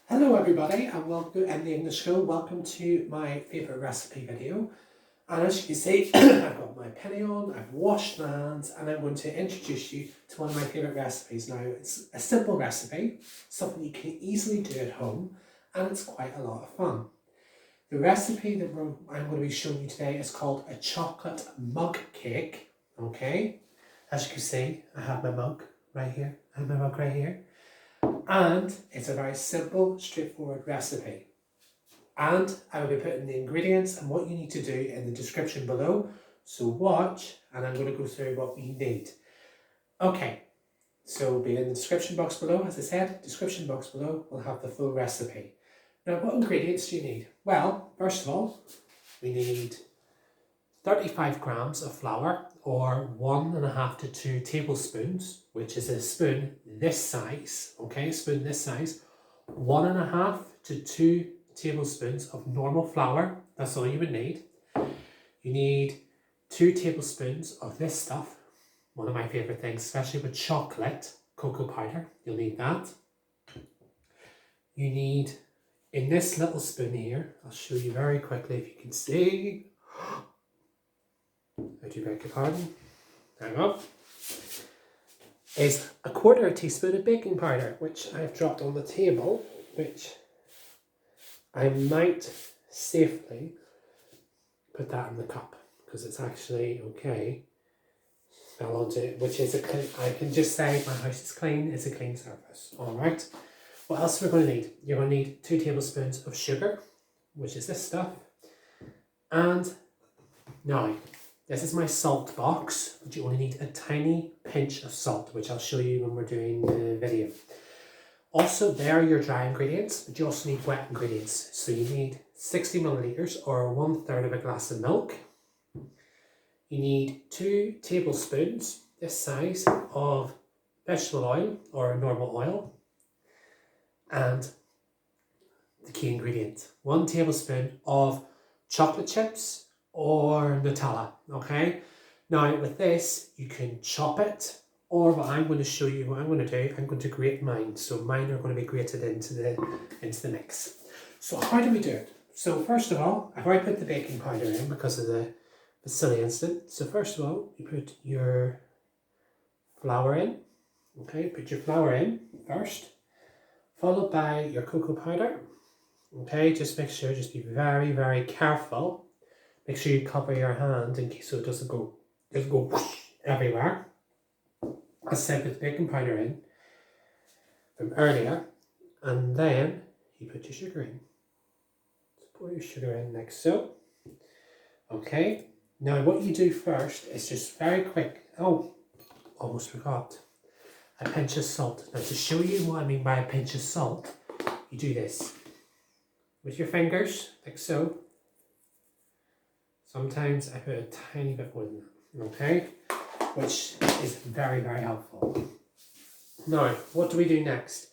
Hello everybody and welcome in the English School. Welcome to my favourite recipe video. And as you can see, I've got my penny on, I've washed my hands, and I'm going to introduce you to one of my favourite recipes. Now, it's a simple recipe, something you can easily do at home, and it's quite a lot of fun. The recipe that I'm going to be showing you today is called a chocolate mug cake. Okay, as you can see, I have my mug right here. I have my mug right here. And it's a very simple, straightforward recipe. And I will be putting the ingredients and what you need to do in the description below. So watch, and I'm going to go through what we need. Okay, so it'll be in the description box below. As I said, description box below will have the full recipe. Now, what ingredients do you need? Well, first of all, we need 35 grams of flour, or 1.5 to 2 tablespoons, which is a spoon this size, okay, a spoon this size. 1.5 to 2 tablespoons of normal flour, that's all you would need. You need 2 tablespoons of this stuff, one of my favourite things, especially with chocolate, cocoa powder, you'll need that. You need, in this little spoon here, I'll show you very quickly if you can see, I do beg your pardon, hang on, is 1/4 teaspoon of baking powder, which I've dropped on the table, which I might safely put that in the cup, because it's actually okay, fell onto it, which is I can just say my house is clean, it's a clean surface, alright. What else are we going to need? You're going to need 2 tablespoons of sugar, which is this stuff, and now, this is my salt box, but you only need a tiny pinch of salt, which I'll show you when we're doing the video. Also, there are your dry ingredients, but you also need wet ingredients. So you need 60 millilitres or 1/3 of a glass of milk. You need 2 tablespoons, this size, of vegetable oil or normal oil. And the key ingredient, 1 tablespoon of chocolate chips or Nutella, okay? Now with this, you can chop it, or what I'm going to show you, what I'm going to do, I'm going to grate mine. So mine are going to be grated into the mix. So how do we do it? So first of all, I've already put the baking powder in because of the silly incident. So first of all, you put your flour in, okay? Put your flour in first, followed by your cocoa powder, okay? Just make sure, just be very, very careful. Make sure you cover your hand in case so it doesn't go whoosh everywhere. As I said, put the baking powder in from earlier, and then you put your sugar in. So pour your sugar in like so. Okay. Now what you do first is just very quick. Oh, almost forgot. A pinch of salt. Now to show you what I mean by a pinch of salt, you do this with your fingers like so. Sometimes I put a tiny bit more than that, okay? Which is very, very helpful. Now, what do we do next?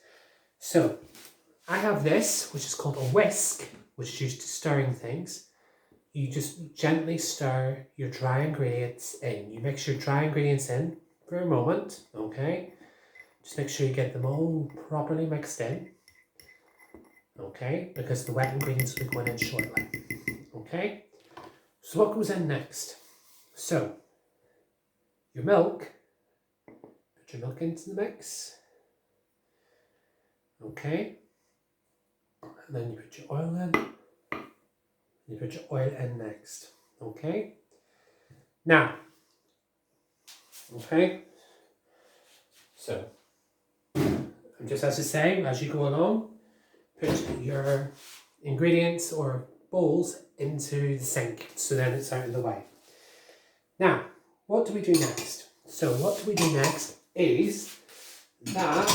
So, I have this, which is called a whisk, which is used to stirring things. You just gently stir your dry ingredients in. You mix your dry ingredients in for a moment, okay? Just make sure you get them all properly mixed in, okay? Because the wet ingredients will be going in shortly, okay? So what goes in next? So, your milk, put your milk into the mix, okay, and then you put your oil in, you put your oil in next, okay. Now, okay, so, just as I say, as you go along, put your ingredients or bowls into the sink, so then it's out of the way. Now, what do we do next? So what we do next is that,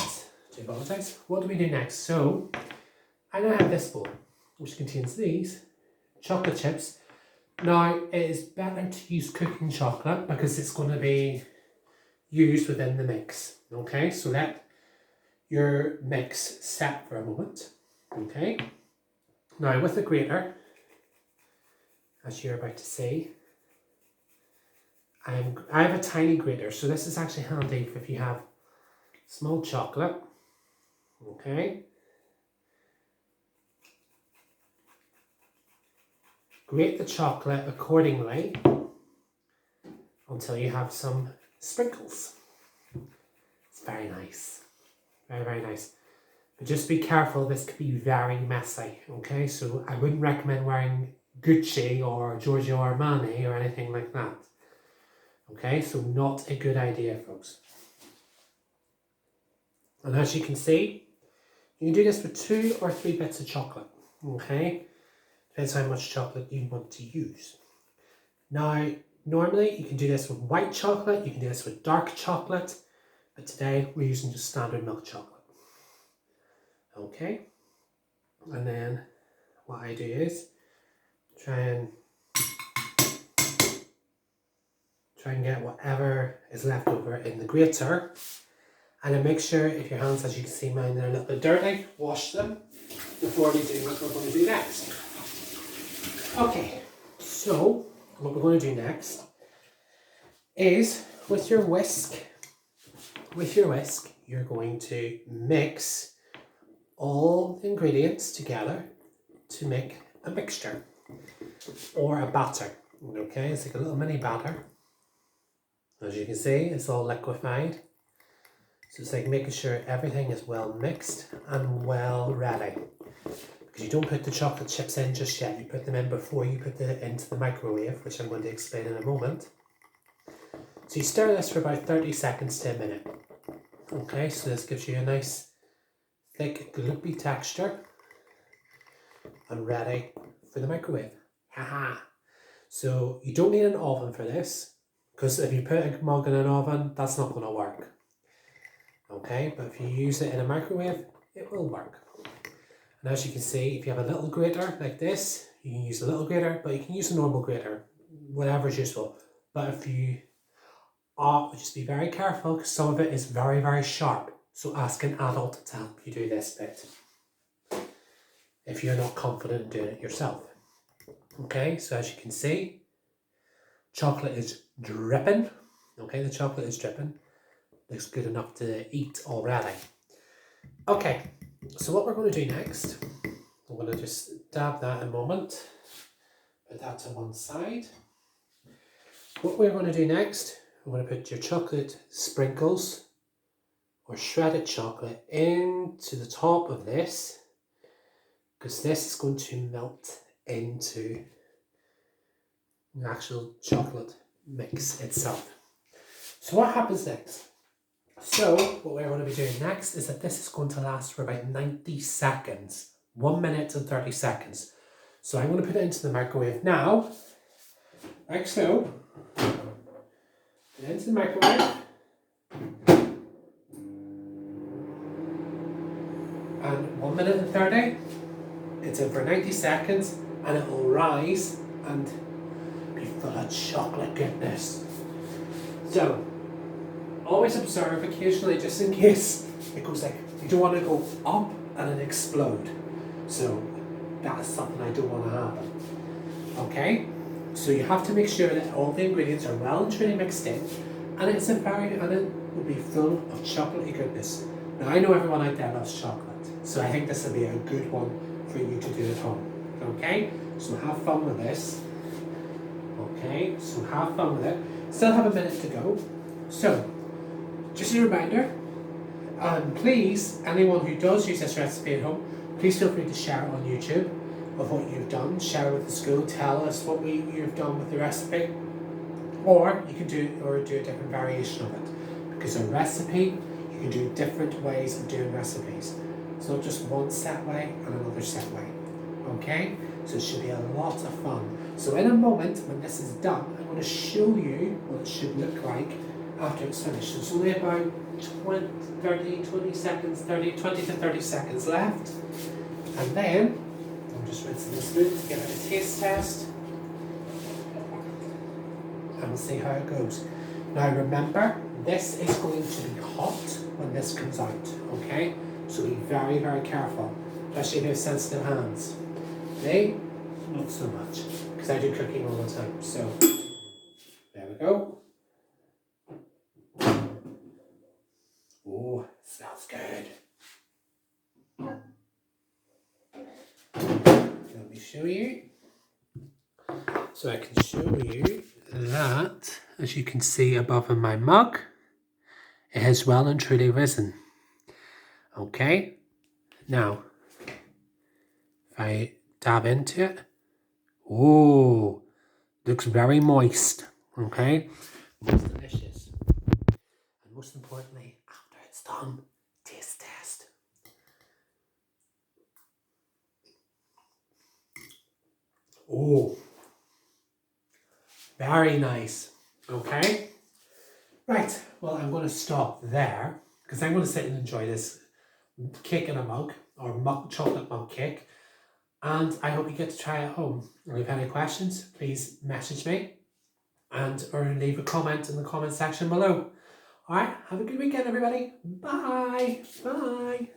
what do we do next? So, I now have this bowl, which contains these chocolate chips. Now, it is better to use cooking chocolate because it's going to be used within the mix. Okay, so let your mix set for a moment. Okay, now with the grater, as you're about to see, I have a tiny grater, so this is actually handy if you have small chocolate, okay? grate the chocolate accordingly until you have some sprinkles. It's very nice. Very, very nice. But just be careful, this could be very messy, okay? So I wouldn't recommend wearing Gucci or Giorgio Armani or anything like that. Okay, so not a good idea, folks. And as you can see, you can do this with 2 or 3 bits of chocolate, okay? Depends how much chocolate you want to use. Now, normally you can do this with white chocolate, you can do this with dark chocolate, but today we're using just standard milk chocolate. Okay, and then what I do is try and get whatever is left over in the grater, and then make sure if your hands, as you can see mine, they're a little bit dirty, wash them before we do what we're going to do next. Okay, so what we're going to do next is with your whisk, you're going to mix all the ingredients together to make a mixture or a batter. Okay, it's like a little mini batter. As you can see, it's all liquefied. So it's like making sure everything is well mixed and well ready. Because you don't put the chocolate chips in just yet, you put them in before you put it into the microwave, which I'm going to explain in a moment. So you stir this for about 30 seconds to a minute. Okay, so this gives you a nice thick gloopy texture and ready for the microwave. Haha! So you don't need an oven for this, because if you put a mug in an oven, that's not going to work. Okay, but if you use it in a microwave, it will work. And as you can see, if you have a little grater like this, you can use a little grater, but you can use a normal grater, whatever is useful. But if you just be very careful, because some of it is very, very sharp. So ask an adult to help you do this bit if you're not confident in doing it yourself. Okay, so as you can see, chocolate is dripping. Okay, the chocolate is dripping. Looks good enough to eat already. Okay, so what we're going to do next, I'm going to just dab that a moment, put that to one side. What we're going to do next, we're going to put your chocolate sprinkles or shredded chocolate into the top of this, because this is going to melt into the actual chocolate mix itself. So what happens next? So what we're going to be doing next is that this is going to last for about 90 seconds, 1 minute and 30 seconds. So I'm going to put it into the microwave now, like so. Put it into the microwave. And 1 minute and 30, it's in for 90 seconds, and it will rise and be full of chocolate goodness. So, always observe occasionally, just in case it goes like, you don't want to go up and then explode. So, that's something I don't want to happen. Okay? So you have to make sure that all the ingredients are well and truly mixed in, and it will be full of chocolatey goodness. Now I know everyone out there loves chocolate, so I think this will be a good one for you to do at home. Okay? So have fun with this. Okay? So have fun with it. Still have a minute to go. So, just a reminder, please, anyone who does use this recipe at home, please feel free to share it on YouTube of what you've done. Share it with the school, tell us what you've done with the recipe, or you can do a different variation of it, because a recipe, you can do different ways of doing recipes. It's not just one set way and another set way. Okay, so it should be a lot of fun. So in a moment, when this is done, I'm going to show you what it should look like after it's finished. So it's only about 20 to 30 seconds left. And then, I'm just rinsing this through to get a taste test. And we'll see how it goes. Now remember, this is going to be hot when this comes out, okay? So be very, very careful, especially if you have sensitive hands. They, not so much, because I do cooking all the time. So, there we go. Oh, smells good. Let me show you. so I can show you that, as you can see above in my mug, it has well and truly risen. Okay, now if I dab into it, oh, looks very moist. Okay, most delicious, and most importantly, after it's done, taste test. Oh, very nice. Okay, right. Well, I'm going to stop there because I'm going to sit and enjoy this cake in a mug, or chocolate mug cake. And I hope you get to try it at home. If you have any questions, please message me or leave a comment in the comment section below. Alright, have a good weekend everybody. Bye. Bye.